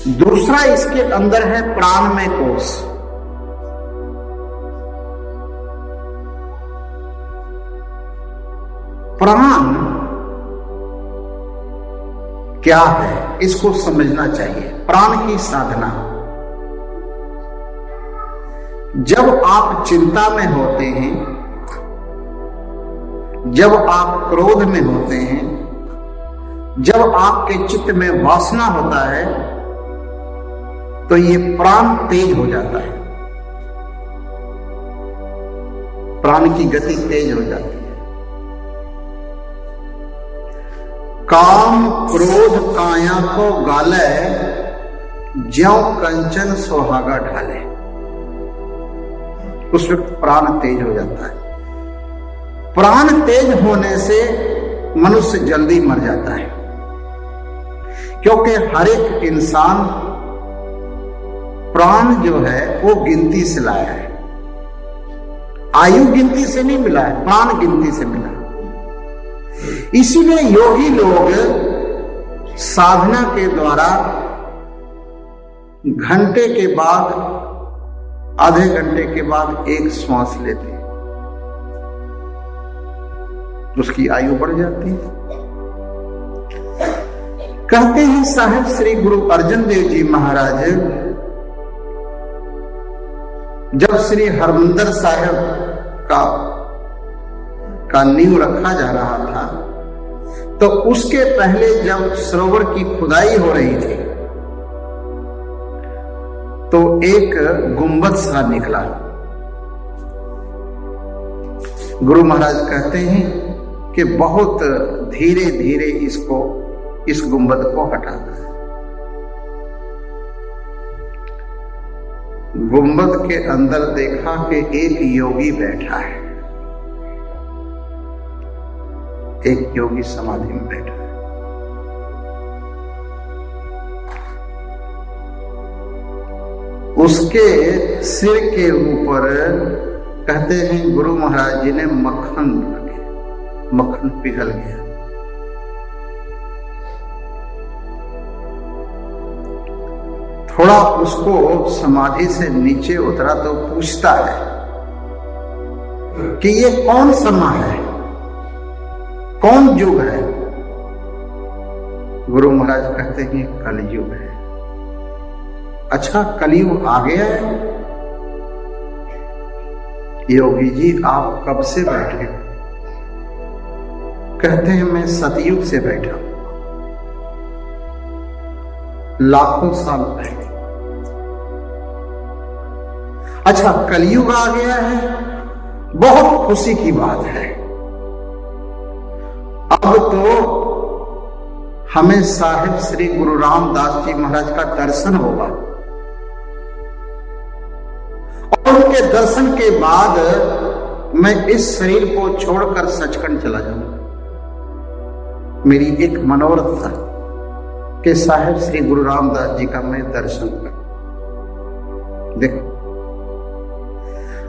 दूसरा इसके अंदर है प्राणमय कोश। प्राण क्या है इसको समझना चाहिए। प्राण की साधना, जब आप चिंता में होते हैं, जब आप क्रोध में होते हैं, जब आपके चित्त में वासना होता है, तो ये प्राण तेज हो जाता है, प्राण की गति तेज हो जाती है। काम क्रोध काया को गाले, ज्यों कंचन सुहागा ढाले। उस वक्त प्राण तेज हो जाता है। प्राण तेज होने से मनुष्य जल्दी मर जाता है, क्योंकि हर एक इंसान प्राण जो है वो गिनती से लाया है। आयु गिनती से नहीं मिला है, प्राण गिनती से मिला है। इसीलिए योगी लोग साधना के द्वारा घंटे के बाद, आधे घंटे के बाद एक श्वास लेते हैं, उसकी आयु बढ़ जाती है। कहते हैं साहिब श्री गुरु अर्जन देव जी महाराज, जब श्री हरमंदिर साहिब का नींव रखा जा रहा था, तो उसके पहले जब सरोवर की खुदाई हो रही थी, तो एक गुंबद सा निकला। गुरु महाराज कहते हैं कि बहुत धीरे धीरे इस गुंबद को हटाना है। गुंबद के अंदर देखा कि एक योगी बैठा है, एक योगी समाधि में बैठा है। उसके सिर के ऊपर कहते हैं गुरु महाराज जी ने मक्खन रखे, मक्खन पिघल गया। थोड़ा उसको समाधि से नीचे उतरा तो पूछता है कि ये कौन समय है, कौन युग है? गुरु महाराज कहते हैं कलयुग है। अच्छा, कलयुग आ गया है? योगी जी आप कब से बैठे? कहते हैं मैं सतयुग से बैठा, लाखों साल पहले। अच्छा, कलयुग आ गया है, बहुत खुशी की बात है। अब तो हमें साहिब श्री गुरु रामदास जी महाराज का दर्शन होगा, और उनके दर्शन के बाद मैं इस शरीर को छोड़कर सचखंड चला जाऊंगा। मेरी एक मनोरथ था कि साहिब श्री गुरु रामदास जी का मैं दर्शन करूं। देखो,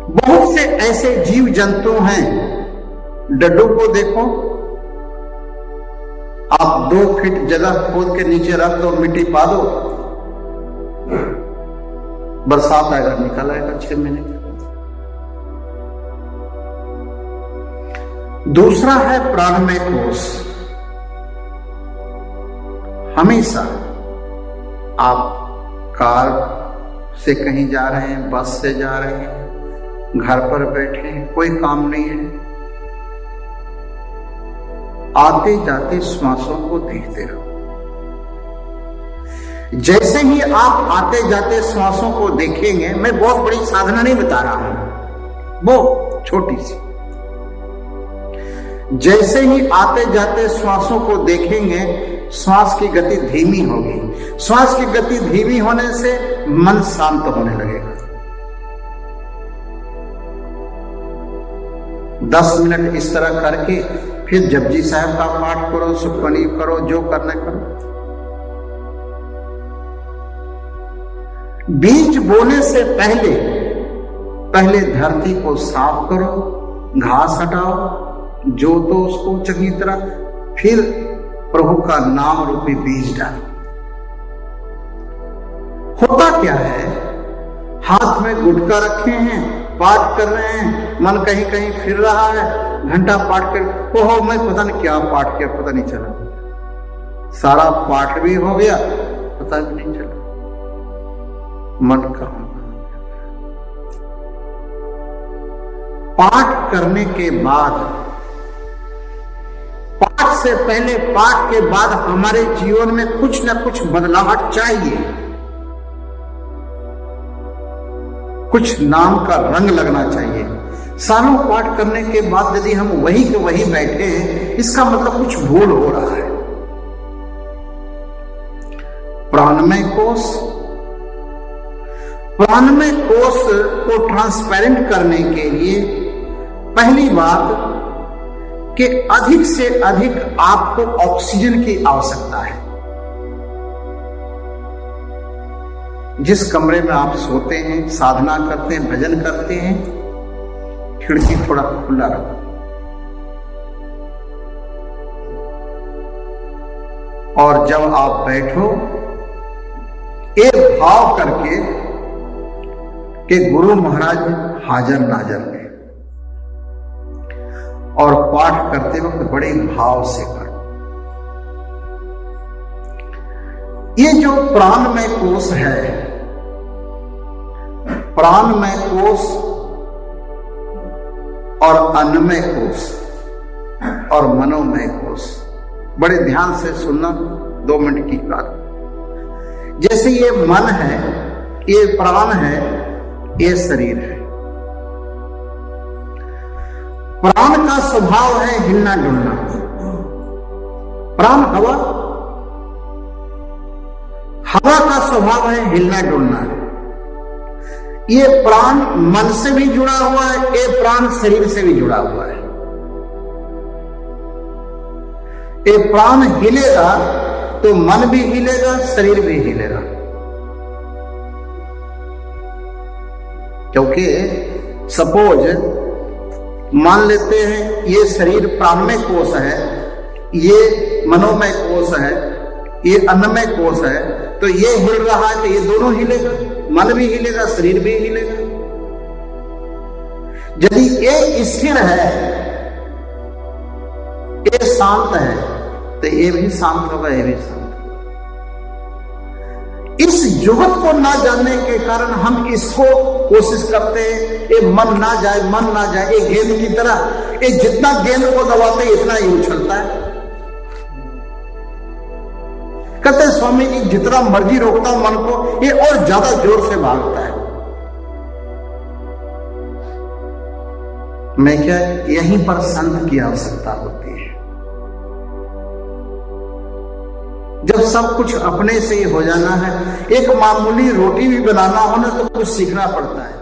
बहुत से ऐसे जीव जंतु हैं। डड्डू को देखो, आप 2 फीट जगह खोद के नीचे रख दो, मिट्टी पा दो, बरसात आएगा, निकल आएगा 6 महीने का। दूसरा है प्राणमय कोश। हमेशा आप कार से कहीं जा रहे हैं, बस से जा रहे हैं, घर पर बैठे हैं, कोई काम नहीं है, आते जाते श्वासों को देखते रहो। जैसे ही आप आते जाते श्वासों को देखेंगे, मैं बहुत बड़ी साधना नहीं बता रहा हूं, वो छोटी सी, जैसे ही आते जाते श्वासों को देखेंगे, श्वास की गति धीमी होगी। श्वास की गति धीमी होने से मन शांत होने लगेगा। 10 मिनट इस तरह करके फिर जपजी साहब का पाठ करो, सुखमनी करो, जो करना करो। बीज बोने से पहले धरती को साफ करो, घास हटाओ, जोतो उसको चंगी तरह, फिर प्रभु का नाम रूपी बीज डालो। होता क्या है, हाथ में गुटखा रखे हैं, पाठ कर रहे हैं, मन कहीं कहीं फिर रहा है, घंटा पाठ कर, ओहो मैं पता नहीं क्या पाठ किया, पता नहीं चला, सारा पाठ भी हो गया, पता भी नहीं चला मन कहां। पाठ करने के बाद, पाठ से पहले, पाठ के बाद हमारे जीवन में कुछ न कुछ बदलाव चाहिए, कुछ नाम का रंग लगना चाहिए। सालों पाठ करने के बाद यदि हम वही के वही बैठे हैं, इसका मतलब कुछ भूल हो रहा है। प्राणमय कोश, प्राणमय कोश को ट्रांसपेरेंट करने के लिए पहली बात कि अधिक से अधिक आपको ऑक्सीजन की आवश्यकता है। जिस कमरे में आप सोते हैं, साधना करते हैं, भजन करते हैं, खिड़की थोड़ा खुला रखो। और जब आप बैठो, एक भाव करके कि गुरु महाराज हाजिर नाजर में, और पाठ करते वक्त बड़े भाव से करो। ये जो प्राणमय कोश है, प्राणमय कोश और अन्नमय कोश और मनोमय कोश, बड़े ध्यान से सुनना, 2 मिनट की बात। जैसे ये मन है, ये प्राण है, ये शरीर है। प्राण का स्वभाव है हिलना डुलना। प्राण हवा, हवा का स्वभाव है हिलना डुलना। ये प्राण मन से भी जुड़ा हुआ है, ये प्राण शरीर से भी जुड़ा हुआ है। ये प्राण हिलेगा तो मन भी हिलेगा, शरीर भी हिलेगा, क्योंकि सपोज मान लेते हैं ये शरीर प्राणमय कोश है, ये मनोमय कोश है, ये अन्नमय कोश है, तो ये हिल रहा है तो ये दोनों हिलेगा, मन भी हिलेगा, शरीर भी हिलेगा। यदि ये स्थिर है, ये शांत है, तो ये भी शांत होगा, ये भी शांत होगा। इस जुगत को ना जानने के कारण हम इसको कोशिश करते हैं, ये मन ना जाए, मन ना जाए, ये गेंद की तरह, ये जितना गेंद को दबाते हैं इतना ही उछलता है। कहते हैं स्वामी जी जितना मर्जी रोकता हूं मन को, ये और ज्यादा जोर से भागता है। मैं क्या, यहीं पर संत की आवश्यकता होती है। जब सब कुछ अपने से ही हो जाना है, एक मामूली रोटी भी बनाना हो ना तो कुछ सीखना पड़ता है।